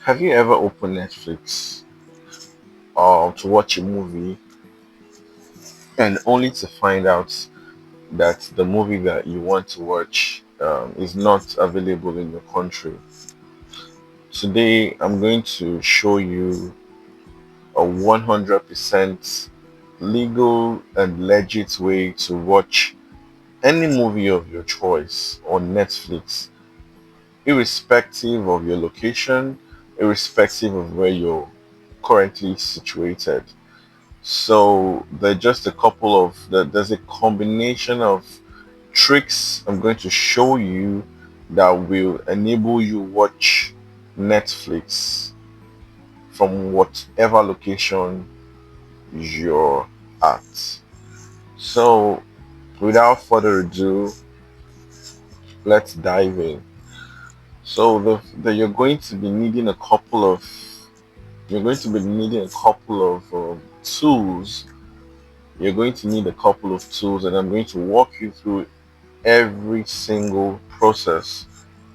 Have you ever opened Netflix to watch a movie and only to find out that the movie that you want to watch is not available in your country? Today, I'm going to show you a 100% legal and legit way to watch any movie of your choice on Netflix, irrespective of your location, irrespective of where you're currently situated. So there's a combination of tricks I'm going to show you that will enable you watch Netflix from whatever location you're at. So without further ado, let's dive in. So you're going to be needing a couple of tools. You're going to need a couple of tools, and I'm going to walk you through every single process,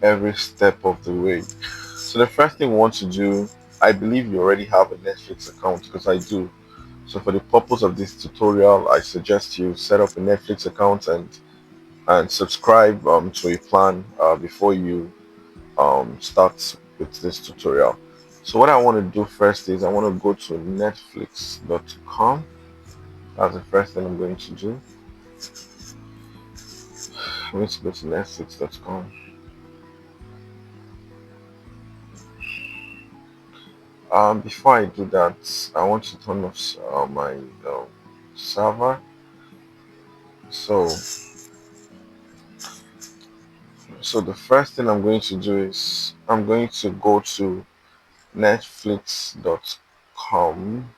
every step of the way. So the first thing we want to do, I believe you already have a Netflix account because I do. So for the purpose of this tutorial, I suggest you set up a Netflix account and subscribe to a plan before you start with this tutorial. So what I want to do first is I want to go to netflix.com. That's the first thing I'm going to do. I'm going to go to netflix.com. Before I do that, I want to turn off my server. So, so the first thing I'm going to do is I'm going to go to netflix.com.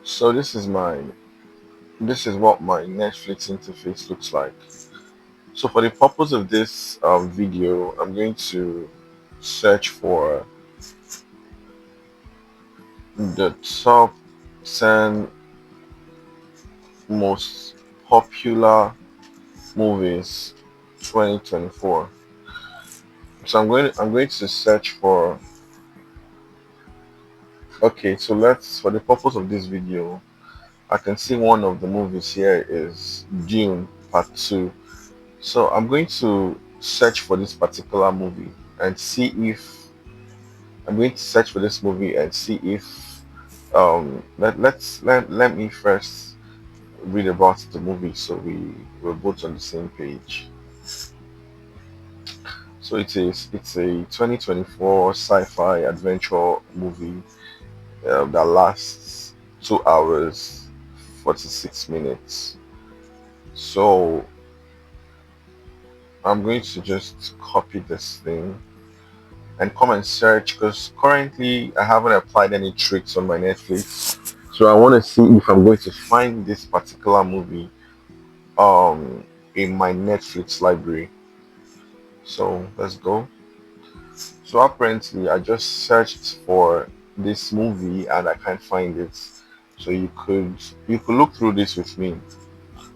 So this is what my Netflix interface looks like. So for the purpose of this video, I'm going to search for the top 10 most popular movies 2024. So I'm going to search for, okay, so let's, for the purpose of this video, I can see one of the movies here is Dune Part 2. So I'm going to search for this particular movie and see if I'm going to search for this movie and see if let me first read about the movie so we're both on the same page. So it's a 2024 sci-fi adventure movie that lasts 2 hours 46 minutes. So I'm going to just copy this thing and come and search because currently I haven't applied any tricks on my Netflix. So I want to see if I'm going to find this particular movie um in my Netflix library. So let's go. So apparently I just searched for this movie and I can't find it. So you could look through this with me.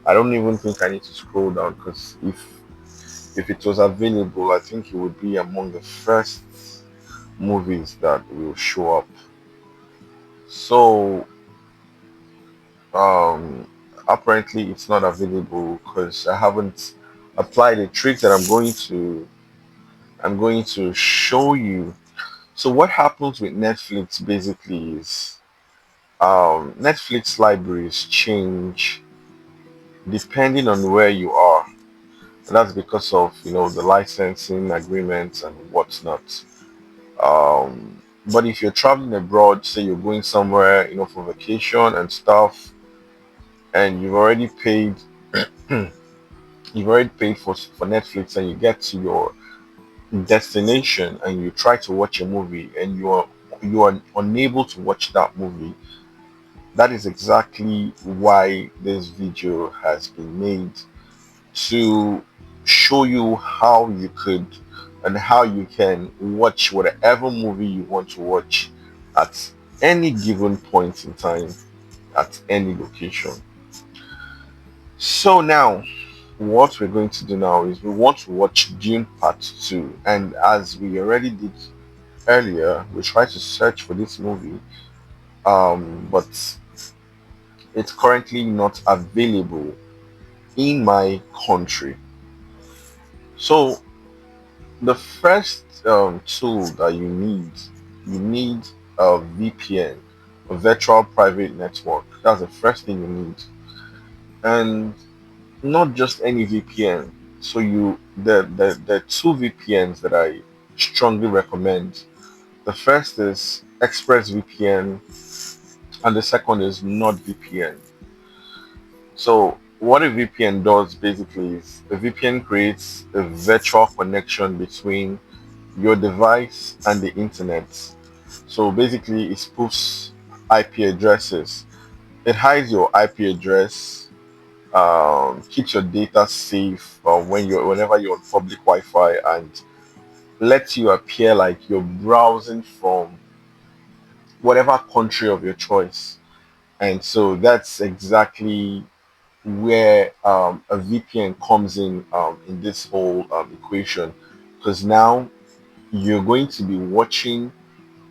I don't even think I need to scroll down because if it was available, I think it would be among the first movies that will show up. So um apparently it's not available because I haven't applied the trick that I'm going to show you. So what happens with Netflix basically is Netflix libraries change depending on where you are. And that's because of the licensing agreements and whatnot. But if you're traveling abroad, say you're going somewhere, for vacation and stuff, and you've already paid for Netflix, and you get to your destination and you try to watch a movie and you are unable to watch that movie. That is exactly why this video has been made, to show you how you could and how you can watch whatever movie you want to watch at any given point in time, at any location. So now, what we're going to do now is we want to watch Dune Part 2. And as we already did earlier, we tried to search for this movie, but it's currently not available in my country. So the first tool that you need a VPN, a virtual private network. That's the first thing you need, and not just any VPN. So the two VPNs that I strongly recommend. The first is ExpressVPN, and the second is NordVPN. So what a VPN does basically is a VPN creates a virtual connection between your device and the internet. So basically, it spoofs IP addresses. It hides your IP address, keeps your data safe whenever you're on public Wi-Fi, and lets you appear like you're browsing from whatever country of your choice. And so that's exactly where a VPN comes in this whole equation, because now you're going to be watching,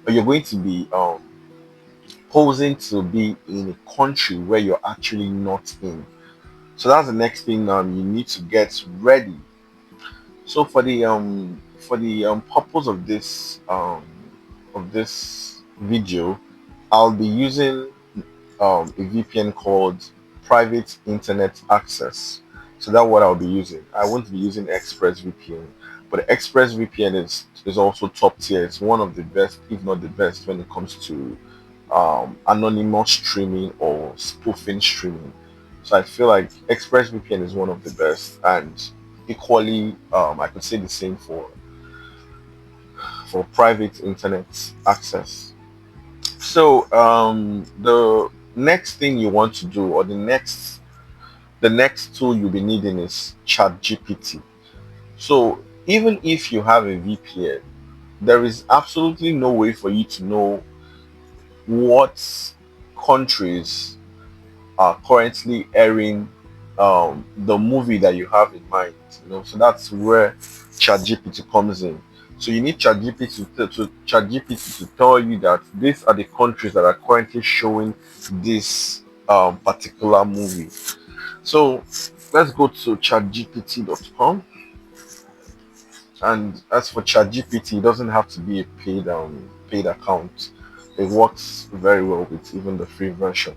or you're going to be posing to be in a country where you're actually not in. So that's the next thing you need to get ready. So for the purpose of this video, I'll be using a VPN called Private Internet Access. So that's what I'll be using. I won't be using ExpressVPN, but ExpressVPN is also top tier. It's one of the best, if not the best, when it comes to anonymous streaming or spoofing streaming. So I feel like ExpressVPN is one of the best, and equally, I could say the same for private internet access. So the next thing you want to do, or the next tool you'll be needing is ChatGPT. So even if you have a VPN, there is absolutely no way for you to know what countries are currently airing the movie that you have in mind. So that's where ChatGPT comes in. So you need ChatGPT to tell you that these are the countries that are currently showing this particular movie. So let's go to chatgpt.com. And as for ChatGPT, it doesn't have to be a paid account. It works very well with even the free version.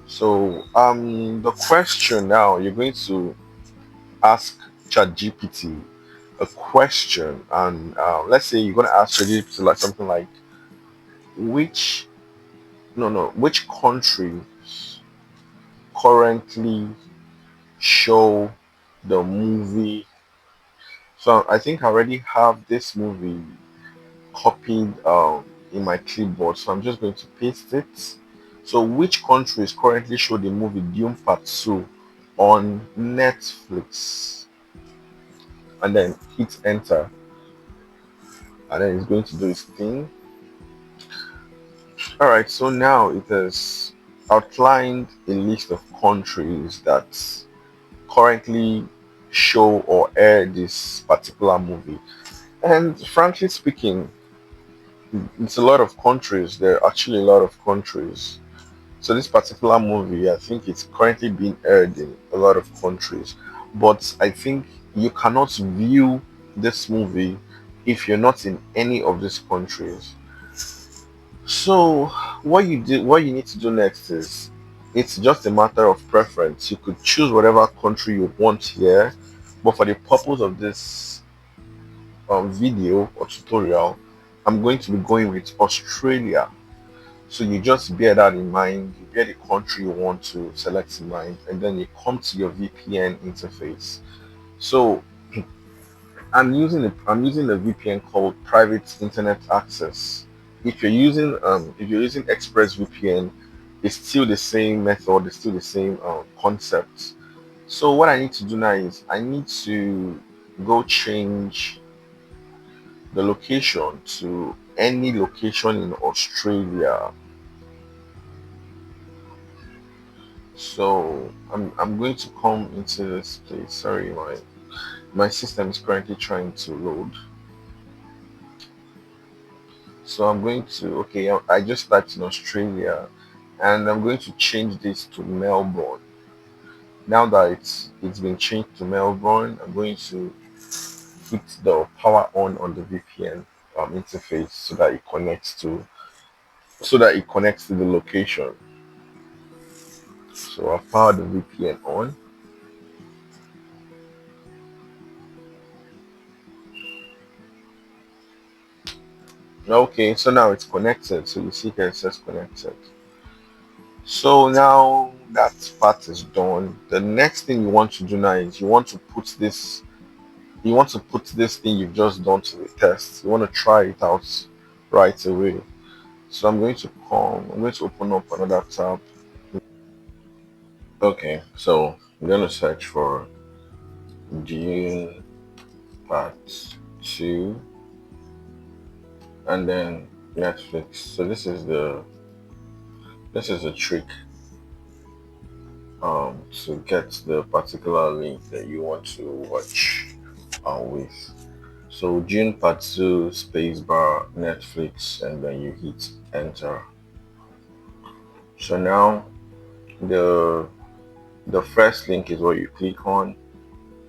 So the question now, you're going to ask ChatGPT a question, and let's say you're going to ask ChatGPT like something like, which no no which country currently show the movie. So I think I already have this movie copied in my clipboard, so I'm just going to paste it. So which countries currently show the movie Dune Part 2 on Netflix? And then hit enter, and then it's going to do its thing. All right, so now it has outlined a list of countries that currently show or air this particular movie. And frankly speaking, it's a lot of countries. There are actually a lot of countries. So this particular movie, I think it's currently being aired in a lot of countries. But I think you cannot view this movie if you're not in any of these countries. So what you need to do next is, it's just a matter of preference. You could choose whatever country you want here, but for the purpose of this video or tutorial, I'm going to be going with Australia. So you just bear that in mind. You bear the country you want to select in mind, and then you come to your VPN interface. So I'm using a VPN called Private Internet Access. If you're using ExpressVPN, it's still the same method. It's still the same concept. So what I need to do now is I need to go change the location to any location in Australia. So I'm going to come into this place. Sorry, my system is currently trying to load. So I'm going to, okay, I just typed in Australia, and I'm going to change this to Melbourne. Now that it's been changed to Melbourne, I'm going to hit the power on the VPN interface so that it connects to the location. So I've powered the VPN on. Okay, so now it's connected. So you see here it says connected. So now that part is done. The next thing you want to do now is you want to put this thing you've just done to the test. You want to try it out right away. So I'm going to open up another tab. Okay, so I'm going to search for Dune Part 2 and then Netflix. So this is a trick to get the particular link that you want to watch with. So June Part 2 spacebar Netflix and then you hit enter. So now the the first link is what you click on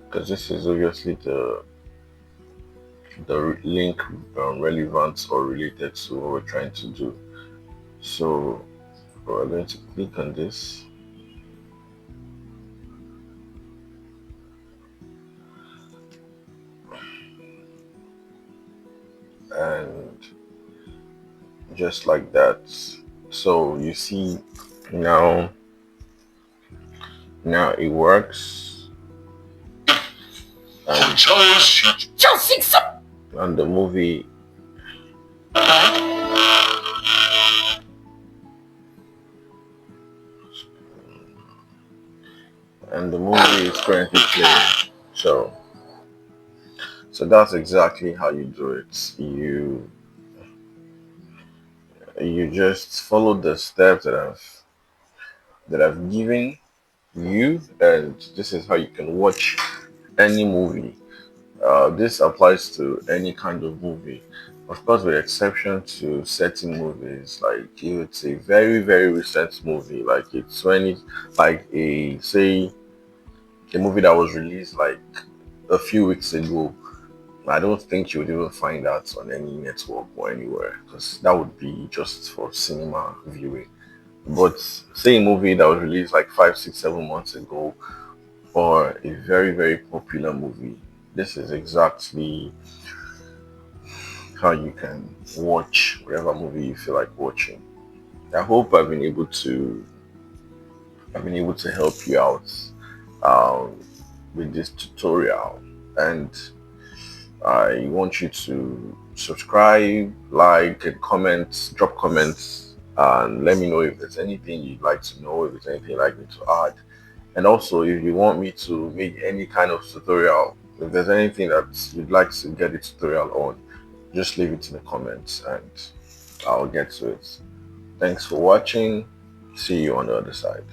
because this is obviously the link relevant or related to what we're trying to do. So we're going to click on this and just like that. So you see now now it works and, and the movie and the movie is currently playing. So that's exactly how you do it. You just follow the steps that I've given you, and this is how you can watch any movie. This applies to any kind of movie, of course, with exception to certain movies. Like if it's a very very recent movie, like it's when it like a say a movie that was released like a few weeks ago. I don't think you would even find that on any network or anywhere because that would be just for cinema viewing. But say a movie that was released like 5, 6, 7 months ago, or a very, very popular movie, this is exactly how you can watch whatever movie you feel like watching. I hope I've been able to help you out um, with this tutorial, and I want you to subscribe, like, and comment, drop comments, and let me know if there's anything you'd like to know, if there's anything you'd like me to add. And also, if you want me to make any kind of tutorial, if there's anything that you'd like to get a tutorial on, just leave it in the comments and I'll get to it. Thanks for watching. See you on the other side.